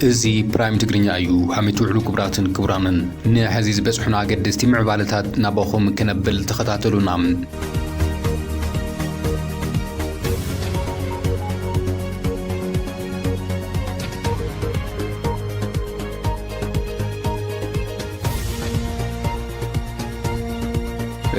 ازي برايم تقرينيا ايو حميت وعلو كبراتن كبرانن نحزيز بصحنا قدستي معبالتات ناباخم كنبل تخطاتلونا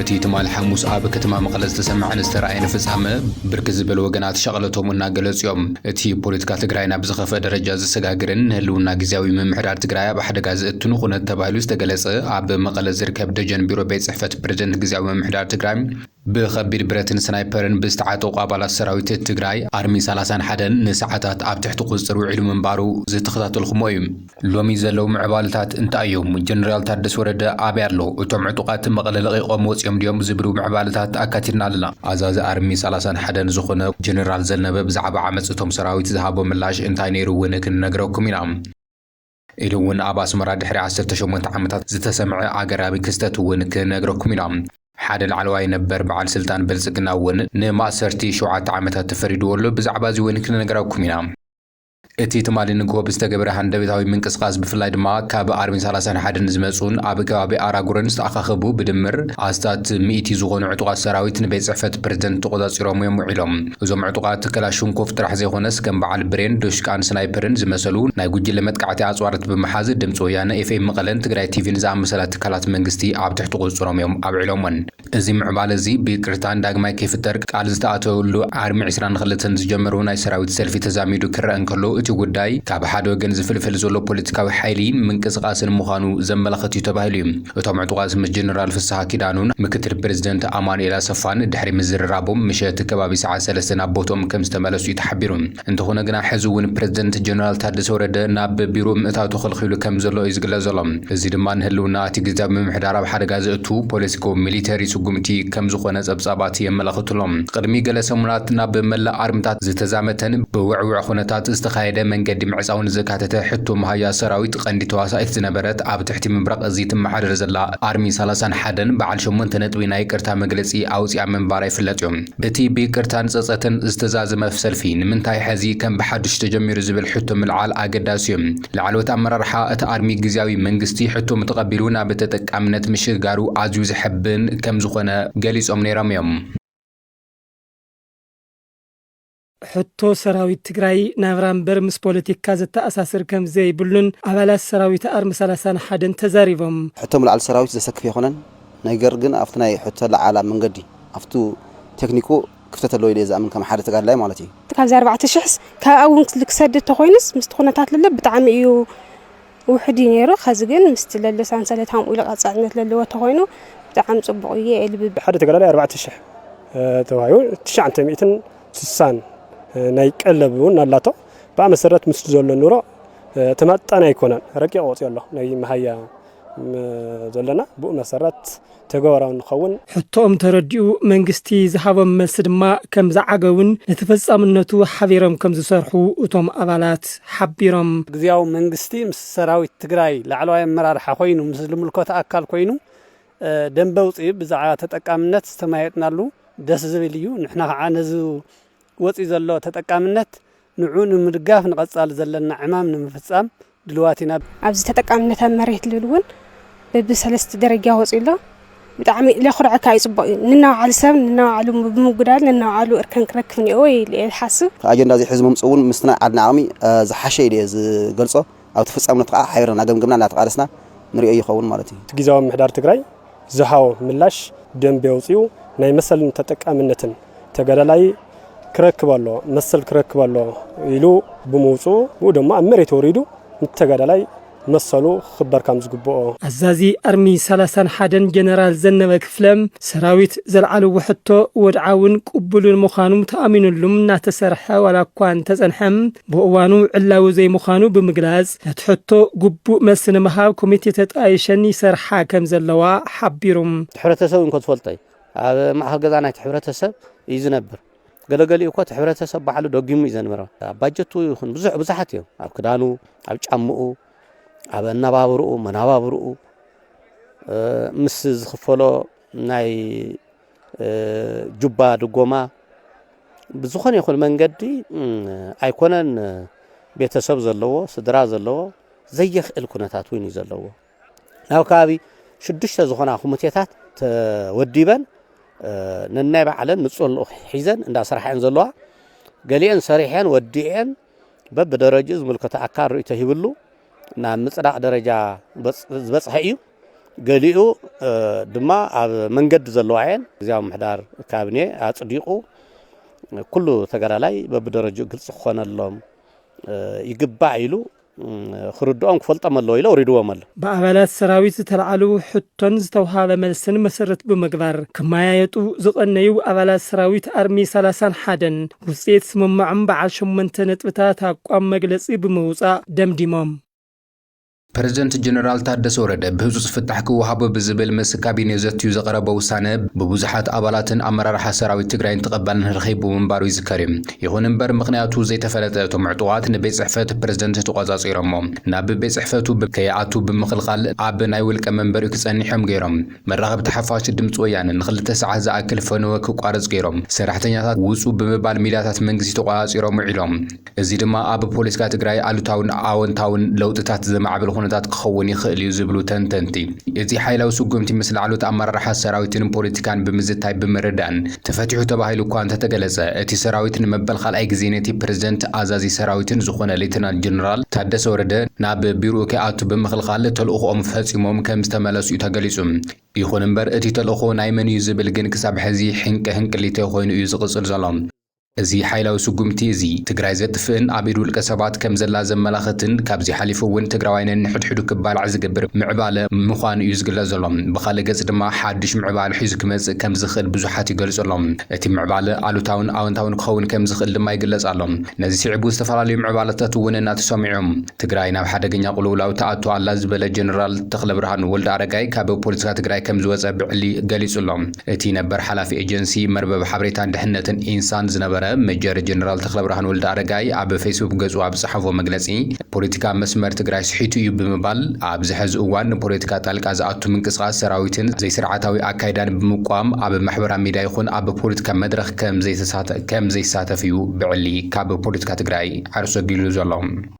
እቲ ትማል ሐሙስ ኣብ ከተማ መቐለ ዝተሰምዐ ንስተራእየ ንፍጻመ ብርክት ዝበሉ ወገናት ሸቐለቶም እናገለጹዮም እቲ ፖለቲካ ትግራይ ናብ ዝኸፈ ደረጃ ዝሰጋግርን ህልውና ግዝያዊ ምምሕዳር ትግራይ ኣብ ሓደጋ ዝእትኑ ኩነት ተባሂሉ ዝተገለጸ ኣብ መቐለ ዝርከብ ደጀን ቢሮ ቤት ጽሕፈት ፕሬዝደንት ግዝያዊ ምምሕዳር ትግራይ ብኸቢድ ብረትን ስናይፐርን ብዝተዓጠቑ ኣባላት ሰራዊት ትግራይ ኣርሚ 31 ንሰዓታት ኣብ ትሕቲ ቁፅጥር ውዒሉ ምንባሩ ዝተኸታተልኩሞ እዩ ሎሚ ዘለው ምዕባልታት እንታይ እዮም ጀነራል ታደሰ ወረደ ኣበይ ኣሎ እቶም ዕጡቃት መቐለ ለቒቖም ወፂኦም ድዮም ዝብሉ ምዕባልታት ኣካቲድና ኣለና ኣዛዚ ኣርሚ 31 ዝኾነ ጀነራል ዘነበ ብዛዕባ ዓመፅ እቶም ሰራዊት ዝሃቦ ምላሽ እንታይ ነይሩ እውን ክንነግረኩም ኢና ኢሉ እውን ኣብ ኣስመራ ድሕሪ 18 ዓመታት ዝተሰምዐ ኣገራቢ ክስተት እውን ክንነግረኩም ኢና ሓደ العلواي ነበር በዓል ስልጣን ብልጽግና እውን ንማእሰርቲ 7 ዓመታት ተፈሪድዎሎ ብዛዕባ እዚ እውን ክንነግራኩም ኢና እቲ ትማሊ ንግሆ ብዝተገበረ ሃንደበታዊ ምንቅስቃስ ብፍላይ ድማ ካብ ኣርሚ 31 ዝመጹን ኣብ ከባቢ ኣራጉረን ዝተኣኻኸቡ ብድምር ኣስታት 100 ዝኾኑ ዕጡቃት ሰራዊት ንቤት ጽሕፈት ፕሬዝደንት ተቆጻጺሮም እዮም ውዒሎም እዞም ዕጡቃት ክላሽንኮቭ ጥራሕ ዘይኾነስ ከም በዓል ብሬን ዶሽቃን ስናይፐርን ዝመሰሉ ናይ ጉጅለ መጥቃዕቲ ኣጽዋርት ብምሓዝ ድምፂ ወያነ ኤፍኤም መቐለን ትግራይ ቲቪን ዝኣመሰላ ትካላት መንግስቲ ኣብ ትሕቲ ቁፅጥሮም እዮም ኣብዒሎምን እዚ ምዕባለ እዚ ብይቅርታን ዳግማይ ከይፍጠር ቃል ዝተኣተወሉ ኣርሚ 22 ዝጀመሩ ናይ ሰራዊት ሰልፊ ተዛሚዱ ክረአ እንከሎ እቲ ጉዳይ ካብ ሓደ ወገን ዝፍልፍል ዘሎ ፖለቲካዊ ሓይሊ ምንቅስቃስን ምዃኑ ዘመላኽት እዩ ተባሂሉ እዩ እቶም ዕጡቃት ምስ ጀነራል ፍስሓ ኪዳኑን ምክትል ፕሬዝደንት ኣማኑኤል ኣሰፋን ድሕሪ ምዝርራቦም ምሸት ከባቢ ሰዓት 3 ናብ ቦቶም ከም ዝተመለሱ እዩ ተሓቢሩ እንተኾነ ግና ሕዚ እውን ፕሬዝደንት ጀነራል ታደሰ ወረደ ናብ ቢሮ ምእታው ተኸልኺሉ ከም ዘሎ እዩ ዝግለጽ ዘሎ እዚ ድማ ንህልውና እቲ ግዝያዊ ምምሕዳር ኣብ ሓደጋ ዘእቱ ፖለቲኮ ሚሊተሪ ስጉምቲ ከም ዝኾነ ጸብጻባት የመላኽቱሎም ቅድሚ ገለ ሰሙናት ናብ መላእ ኣርምታት ዝተዛመተን ብውዕውዕ ኩነታት ዝተኻየደ መንገዲ ምዕጻውን ዘካተተ ሕቶ መሃያ ሰራዊት ቀንዲ ተዋሳኢት ዝነበረት ኣብ ትሕቲ ምብራቕ እዚ ትመሓደር ዘላ ኣርሚ 31 በዓል 8 ነጥቢ ናይ ይቅርታ መግለጺ ኣውፅያ ምንባራ ይፍለጥ እዮም እቲ ብይቅርታን ጸጸትን ዝተዛዘመ ሰልፊ ንምንታይ ሕዚ ከም ብሓድሽ ተጀሚሩ ዝብል ሕቶ ምልዓል ኣገዳሲ እዩ ላዕለዎት ኣመራርሓ እቲ ኣርሚ ግዝያዊ መንግስቲ ሕቶ ምተቐቢሉ ናብ ተጠቃምነት ምሽጋሩ ኣዝዩ ዝሕብን ከም ዝኾነ ገሊጾም ነይሮም እዮም ሕቶ ሰራዊት ትግራይ ናብራምበር ምስ ፖለቲካ ዘተኣሳስር ከም ዘይብሉን ኣባላት ሰራዊት ኣርሚ 31 ተዛሪቦም ሕቶ ምልዓል ሰራዊት ዘሰክፍ ይኾነን ነገር ግን ኣብቲ ናይ ሕቶ ለዓላ መንገዲ ኣብቱ ቴክኒኩ ክፍተት ኣለዎ ኢለ ዝኣምን ከም ሓደ ተጋድላይ ማለት እዩ ካብ 4000 ካብ እውን ክሰድድ ተኮይንስ ምስ ኩነታት ለለ ብጣዕሚ እዩ ውሕዲ ነይሩ ከዚ ግን ምስ ለለ ሳንሰለት ሃምኡ ኢለ ቃጻዕነት ለለዎ ተኮይኑ ብጣዕሚ ጽቡቕ እዩ ኤልብ ሓደ ተጋድላይ 4000 ተዋዩ 960 ናይ ቀለብውን ኣላቶ ብመሰረት ምስ ዘሎ ኑሮ ተማጣና ይኮናል ረቂቕ ወጽ ኣሎ ናይ መሃያ ዘለና ብኡ መሰረት ተገወራውን ኸውን ሕቶም ተረዲኡ መንግስቲ ዝሃቦም መልስ ድማ ከም ዝዓገውን ንተፈጻምነቱ ሓቢሮም ከም ዝሰርሑ እቶም ኣባላት ሓቢሮም ግዝያዊ መንግስቲ ምስ ሰራዊት ትግራይ ላዕለዋይ ኣመራርሓ ኮይኑ ምስ ልምልከት ኣካል ኮይኑ ደንበ ውጽኢ ብዛዕባ ተጠቃምነት ዝተማየጥናሉ ደስ ዝብል እዩ ንሕና ከዓ ነዚ ወጽኢ ዘሎ ተጠቃምነት ንዑን ምድጋፍ ንቐጻል ዘለና ዕማም ንምፍጻም ድልዋቲና ኣብዚ ተጠቃምነት መሬት ልልውን በብሰለስተ ደረጃ ወጽኢሎ ብጣዕሚ ለኹርዓካ ይጽበቕ ንናውዓል ሰብ ንናውዓሉ ብምጉዳል ንናውዓሉ እርከን ክረክብ ንኦ ኢል ሓስብ ኣጀንዳ እዚ ሕዚ መምጽውን ምስና ዓድና ዓቕሚ ዝሓሸ ኢለ ዝገልጾ ኣብ ተፈጻምነት ከዓ ሓይረና ገምግምና እናተቃለስና ንሪኦ ይኸውን ማለት እዩ ግዝያዊ ምምሕዳር ትግራይ ዝሃቦ ምላሽ ደንብ የውጽኡ ናይ መሰልን ተጠቃምነትን ተጋዳላይ ክረክባሎ መሰል ክረክባሎ ኢሉ ብመውጹ ብኡ ድማ ኣብ መሬት ወሪዱ ንተጋዳላይ መሰሉ ክበር ከም ዝግብኦ ኣዛዚ ኣርሚ 31 ጀነራል ዘነበ ክፍለም ሰራዊት ዘለዓሉ ሕቶ ወድዓውን ቅቡልን ምዃኑ ተኣሚኑሉም እናተሰርሐ ወላኳን ተጸንሐም ብእዋኑ ዕላው ዘይምዃኑ ብምግላጽ ነቲ ሕቶ ግቡእ መልሲ ንምሃብ ኮሚቴ ተጣይሸን ይሰርሓ ከም ዘለዋ ሓቢሮም ሕብረተሰብ እንኳ ትፈልጠይ ኣብ ማእኸል ገዛ ናይቲ ሕብረተሰብ እዩ ዝነብር ገለገሊ እኮ ሕብረተሰብ ባሕሉ ደጊሙ እዩ ዘንበረ ባጀቱ ይኹን ብዙሓት እዮም ኣብ ክዳኑ ኣብ ጫምኡ ኣብ ኣነባብርኡ መናባብርኡ ምስ ዝኽፈሎ ናይ ጁባ ድጎማ بزخون يقول من قدي أيقونن ቤተሰብ ዘለዎ ስድራ ዘለዎ ዘየኽእል ኩነታት ወይኑ ዘለዎ ናብ ከባቢ 6 ዝኾና ኮሚቴታት ተወዲበን ነናይ ባዕለን ንጹል ሒዘን እንዳስራሕን ዘለዋ ገሊአን ሰሪሐን ወዲአን በብደረጃ ዝምልከታ አካል ርእይቶ ይብሉ ናብ ምጽዳቅ ደረጃ ዝበጽሐ እዩ ገሊኡ ድማ ኣብ መንገዲ ዘለዋ ዓይን ግዚያዊ ምሕዳር ካቢኔ አጽዲቁ ኩሉ ተጋዳላይ በብደረጃ ግልጽ ኾነሎም ይግባእ ኢሉ خردوم كفلت ملو إلى وريدوا مل. بأولاد سراويت تلعلو حتى نزتوها بملسن مسرت بمقدار كما يتو زقنيو أولاد سراويت أرمي سلاسان حدن وسيت سممعن بعد شمنتنت بتاتا قام مجلس بموسى دم ديمام. ፕሬዝዳንት ጀነራል ታደሰ ወረደ በህዝብ ፍታሕ ክወሃቦ ብዝብል ምስ ካቢኔ ዘትዩ ዘቀረበ ውሳነ በብዙሓት አባላትን አመራርሓ ሰራዊት ትግራይን ተቀባልን ረኺቡ ምንባሩ ይዝከርም ይኹን እምበር ምክንያቱ ዘይተፈለጠ እቶም ዕጡዋት ንቤት ጽሕፈት ፕሬዝዳንት ተቆጻጺሮሞ ናብ ቤት ጽሕፈቱ ከይኣቱ ብምኽልኻል ኣብ ናይ ውልቀ መንበሪ ክጸኒሖም ገይሮም መራኸብቲ ሓፋሽ ድምፂ ወያነ ንኽልተ ሰዓት ዝኣክል ፈነወ ክቋረጽ ገይሮም ሰራሕተኛታት ውጹ ብምባል ሚድያታት መንግስቲ ተቆጻጺሮም ኢሎም እዚ ድማ ኣብ ፖለቲካ ትግራይ አሉታውን ኣወንታውን ለውጥታት ዘማዕብል ታት ክኸውን ይኽእል እዩ ዝብሉ ተንተንቲ እዚ ሓይላዊ ስጉምቲ ምስል ዓሉት አመራርሓ ሰራዊትን ፖለቲካን ብምዝታይ ብምርዳን ተፈቲሑ ተባሂሉ እኳ እንተተገለጸ እቲ ሰራዊትን መበል ካልኣይ ግዜ ነቲ ፕሬዝዳንት ኣዛዚ ሰራዊትን ዝኾነ ሌተናንት ጀነራል ታደሰ ወረደ ናብ ቢሮ ከኣቱ ብምኽልኻል ተልእኾኦም ፈጺሞም ከም ዝተመለሱ እዩ ተገሊጹ ይኹን እምበር እቲ ተልእኾ ናይ መን እዩ ዝብል ግን ክሳብ ሕዚ ሕንቅሊተ ኮይኑ እዩ ዝቕጽል ዘሎ እዚ ሓይላዊ ስጉምቲ እዚ ትግራይ ዘጥፍእን ኣብ ኢድ ውልቀ ሰባት ከም ዘላ ዘመላኽትን ካብዚ ሓሊፉ እውን ትግራዋይንን ንሕድሕዱ ክባልዕ ዝገብር ምዕባለ ምዃኑ እዩ ዝግለጽ ዘሎ ብኻልእ ገጽ ድማ ሓድሽ ምዕባለ ሒዙ ክመጽእ ከም ዝኽእል ብዙሓት ይገልጹ ኣሎም እቲ ምዕባለ ኣሉታውን ኣወንታውን ክኸውን ከም ዝኽእል ድማ ይግለጽ ኣሎ ነዚ ስዒቡ ዝተፈላለዩ ምዕባለታት እውን እናተሰሚዖም ትግራይ ናብ ሓደገኛ ቁልውላው ተኣቱ ኣላ ዝበለ ጀነራል ተኽለ ብርሃን ወልደ ኣረጋይ ካብ ፖለቲካ ትግራይ ከም ዝወፀ ብዕሊ ገሊጹ ኣሎ እቲ ነበር ሓላፊ ኤጀንሲ መርበብ ሓበሬታን ድሕነትን ኢንሳን ዝነበረ مجر جنرال تخلى برهان ولد عرقاي عب فيسبوك جزء عب صحفه مجلسي بوليتيكا مسمر تجري صحيتو يبمبال عب زحز أوان بوليتيكا تالك از أتو من قصة سراويتن زي سرعتاوي أكيدان بمقام عب محور ميدا يخون عب بوليتيكا مدرخ كم زي ساعة فيو بعلي كعب بوليتيكا تجري عرسو جيلو زلهم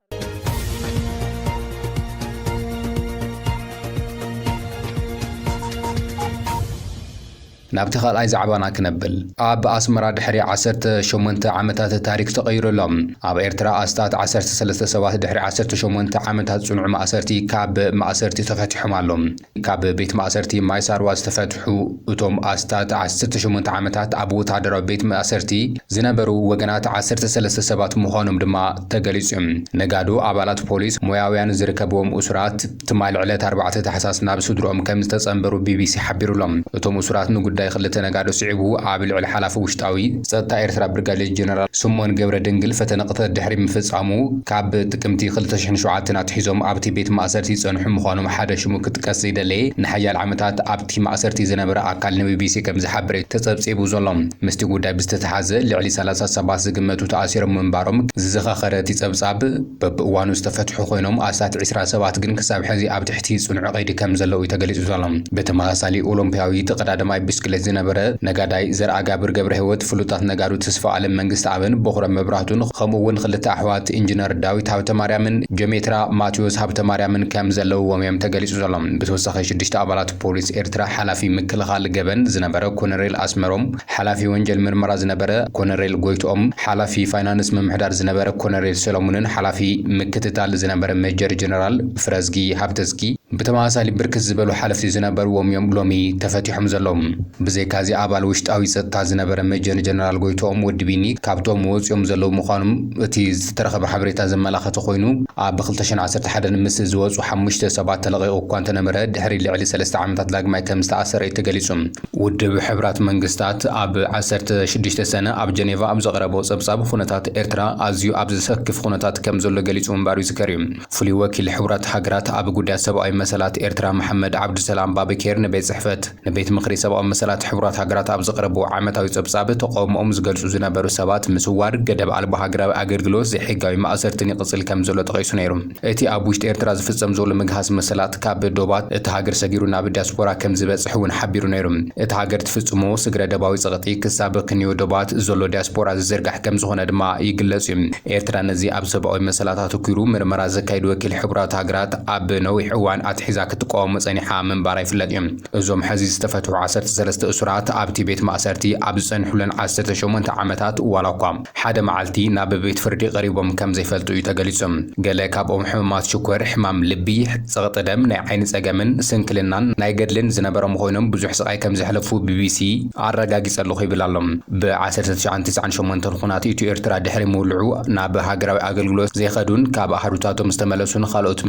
نابت خالای زعبانا كنبل آب أسمرا دحري 18 عامتات تاريخ تغير لهم آب إرترا أستات 13 سوات دحري 18 عامتات صنع مأسرتي كاب مأسرتي تفتحوا معلوم كاب بيت مأسرتي مايسار واز تفتحوا أتوم أستات 18 عامتات أبو تعدر بيت مأسرتي زنبرو وجنات 13 سوات مخانم دما تجلسهم نجادو عبالات بوليس موياويان زركبهم أسرات تمال على 4 تحساس ناب صدرهم كم تتصنبروا BBC حبروا لهم أتوم أسرات نقول خلت نجارو سعبو عابل على حلف وشتاوي صدق إرترا برجال الجنرال سمون جبر دنجل فتنقطة الدحري من فصامو كعب تكمتي خلت شحن شعاتنا تحيزهم عبتي بيت مأسرتي صنحهم مخانم حدا شمو كتكسيد لي نحيا العمتات عبتي مأسرتي زنبر أكل نبي BBC كم زحبري تصيب ظلم مستجود بستتحازة لعلي 3 7 زجمتو تأثير من بارم زخا خرتي تصاب بوانو استفتحوا خينهم أسات 10 7 جن كسب حزي عبد تحتي صنع قيد كم زلوا يتجلس ظلم بتماثلي أولمبياوي تقدم ما بسكلة زنبره نجاداي زرع جابر جبر هوت فلوتات نجارو تسفى على منجست عبن بخرم مبرهتون خموون خلت أحوات إنجنير داويت هابت مريم جميترا ماتيوس هابت مريم كم زلوا وميم تجلس ظلم بتوسخ يشدش تعبرات بوليس إرترا حلفي مكل خال جبن زنبره كونريل أسمرهم حلفي وينجل من مرة زنبره كونريل جويت حلفي فاينانس من محدار زنبره كونريل سلمونن حلفي مكتتال زنبره ميجر جنرال فرزجي هابتزجي بتماثل بركز زبلو حلفي زنبره وميم لومي تفتحهم زلهم بزي كازي عبال وشتاوي ستا زنبره ميجر جنرال جويتوم ودبيني كابتوم وصيوم زلو مخانم تي ترخب حبريتا زملاخه خوينو اب 2011 حدا مس زوصو 5 7 تلغيو كانت نمره دحري لعلي 3 عامات لاغماي كم استاثر يتغليصم ودب حبرات منغستات اب 16 سنه اب جنيفا اب زقربو صبصاب خونتات إرترا ازيو اب زسكف خونتات كم زلو غليصو منبارو زكريم فلي وكيل حبرات حجرات اب غدا سبعي መሰላት ኤርትራ መሐመድ ዓብዱሰላም ባበኬር ንቤት ጽሕፈት ንቤት ምክሪ ሰብኣዊ መሰላት ሕቡራት ሃገራት ኣብ ዝቐረቡ ዓመታዊ ጸብጻብ ተቃውሞኦም ዝገልጹ ዝነበሩ ሰባት ምስዋር ገደብ ኣልባ ሃገራዊ ኣገልግሎት ዘይሕጋዊ ማእሰርትን ይቕጽል ከም ዘሎ ጠቒሱ ነይሩ። እቲ ኣብ ውሽጢ ኤርትራ ዝፍጸም ዘሎ ምግሃስ መሰላት ካብ ዶባት እቲ ሃገር ሰጊሩ ናብ ዲያስፖራ ከም ዝበጽሕ እውን ሓቢሩ ነይሩ። እቲ ሃገር ትፍጽሞ ስግረ ደባዊ ጸቕጢ ክሳብ ክንዮ ዶባት ዘሎ ዲያስፖራ ዝዝርጋሕ ከም ዝኾነ ድማ ይግለጽ እዩ። ኤርትራ ነዚ ኣብ ሰብኣዊ መሰላት ኣተኲሩ ምርመራ ዘካይድ ወኪል ሕቡራት ሃገራት ኣብ ነዊሕ እዋን ኣትሒዛ ክትቃወም ጸኒሓ ምንባራ ይፍለጥ እዩ። እዞም ሕዚ ዝተፈትሑ 13 እሱራት ኣብቲ ቤት ማእሰርቲ ኣብ ዝጸንሑለን 18 ዓመታት ዋላ እኳ ሓደ መዓልቲ ናብ ቤት ፍርዲ ቀሪቦም ከም ዘይፈልጡ እዩ ተገሊጹ። ገለ ካብኦም ሕማማት ሽኮር፣ ሕማም ልቢ፣ ጸቕጢ ደም፣ ናይ ዓይኒ ጸገምን ስንክልናን ናይ ገድልን ዝነበሮም ኮይኖም ብዙሕ ስቃይ ከም ዘሕለፉ ቢቢሲ ኣረጋጊጸ ኣለኹ ይብል ኣሎ። ብ1998 ኩናት ኢትዮ ኤርትራ ድሕሪ ምውልዑ ናብ ሃገራዊ ኣገልግሎት ዘይኸዱን ካብ ኣህሩታቶም ዝተመለሱን ካልኦት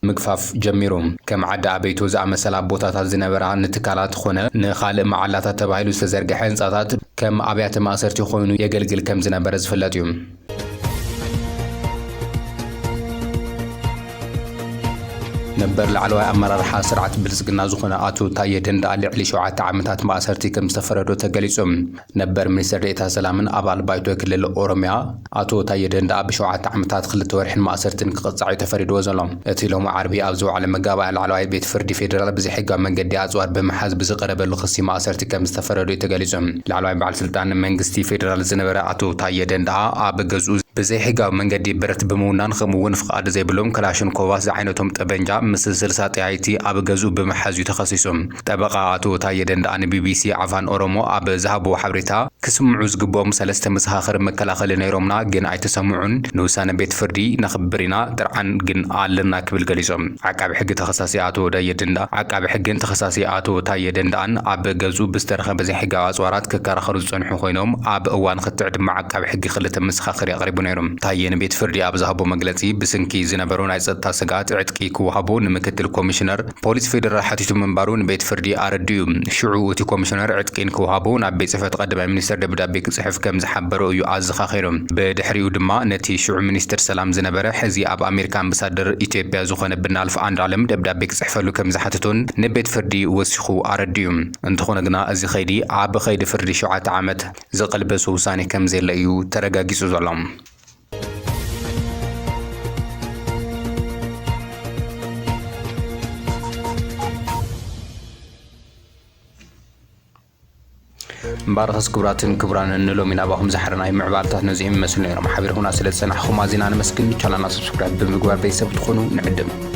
ምግፋፍ ጀሚሩ። ከም ዓዲ ኣበይቶ ዝኣመሰላ ቦታታት ዝነበራ ንትካላት ኾነ ንኻልእ መዓላታት ተባሂሉ ዝተዘርግሐ ህንጻታት ከም ኣብያተ ማእሰርቲ ኮይኑ የገልግል ከም ዝነበረ ዝፍለጥ እዩ። ነበር ላዕለዋይ ኣመራርሓ ስርዓት ብልጽግና ዝኾነ ኣቶ ታየ ደንደአ ልዕሊ 7 ዓመታት ማእሰርቲ ከም ዝተፈረዶ ተገሊጹ። ነበር ሚኒስትር ዴኤታ ሰላምን ኣባል ባይቶ ክልል ኦሮሚያ ኣቶ ታየ ደንደአ ብ7 ዓመታት 2 ወርሕን ማእሰርትን ክቕጻዕ ተፈሪድዎ ዘሎ። እቲ ሎሚ ዓርቢ ኣብ ዝወዓለ መጋባእያ ላዕለዋይ ቤት ፍርዲ ፌደራል ብዘይሕጋዊ መንገዲ ኣጽዋር ብምሓዝ ብዝቐረበሉ ክሲ ማእሰርቲ ከም ዝተፈረዶ ተገሊጹ። ላዕለዋይ በዓል ስልጣን መንግስቲ ፌደራል ዝነበረ ኣቶ ታየ ደንደአ ኣብ ገዝኡ ብዘይሕጋዊ መንገዲ ብረት ብምውናን ከምኡውን ፍቃድ ዘይብሎም ክላሽንኮቫስ ዝዓይነቶም ጠበንጃ ምስ 60 ጥያይቲ ኣብ ገዝኡ ብምሓዝ ተኸሲሶም። ጠበቃ ኣቶ ታየ ደንደአ ንቢቢሲ ዓፋን ኦሮሞ ኣብ ዝሃቦ ሓበሬታ ክስምዑ ዝግቦም 3 መሰኻኽር መከላኸሊ ነይሮምና ግን ኣይተሰምዑን ንውሳነ ቤት ፍርዲ ነኽብር ኢና ጥርዓን ግን ኣለና ክብል ገሊጾም። ዓቃቢ ሕጊ ተኸሳሲ ኣቶ ታየ ደንደአ ዓቃቢ ሕግን ተኸሳሲ ኣቶ ታየ ደንደአን ኣብ ገዝኡ ብዝተረኸበ ዘይሕጋዊ ኣጽዋራት ክከራኸሩ ዝጸንሑ ኮይኖም ኣብ እዋን ክትዕ ድማ ዓቃቢ ሕጊ 2 መሰኻኽር የቕሪቡ ነይሮም። ታየ ንቤት ፍርዲ ኣብ ዝሃቦ መግለጺ ብስንኪ ዝነበሩ ናይ ጸጥታ ስጋት ዕጥቂ ክወሃቦ ንምክትል ኮሚሽነር ፖሊስ ፌደራል ሓቲቱ ምንባሩ ንቤት ፍርዲ ኣረድዩ። ሽዑ እቲ ኮሚሽነር ዕጥቂን ክወሃቦ ናብ ቤት ጽሕፈት ቀዳማይ ሚኒስትር ደብዳቤ ክጽሕፍ ከም ዝሓበረ እዩ ኣዘኻኺሩ። ብድሕሪኡ ድማ ነቲ ሽዑ ሚኒስትር ሰላም ዝነበረ ሕዚ ኣብ ኣሜሪካ ኣምባሳደር ኢትዮጵያ ዝኾነ ብናልፍ አንዱዓለም ደብዳቤ ክጽሕፈሉ ከም ዝሓተቶን ንቤት ፍርዲ ወሲኹ ኣረድዩ። እንተኾነ ግና እዚ ኸይዲ ኣብ ኸይዲ ፍርዲ 7 ዓመት ዝቐልበሱ ውሳኔ ከም ዘለ እዩ ተረጋጊጹ ዘሎ። مبارخس كبراتن كبران نلو من أباهم زحرنا معبالتات نزيهم مسؤولين رم حبيرهنا سلسلة حكومة زينا نمسكن شلنا سبسكرايب بمجوار بيسبت خونو نعدم.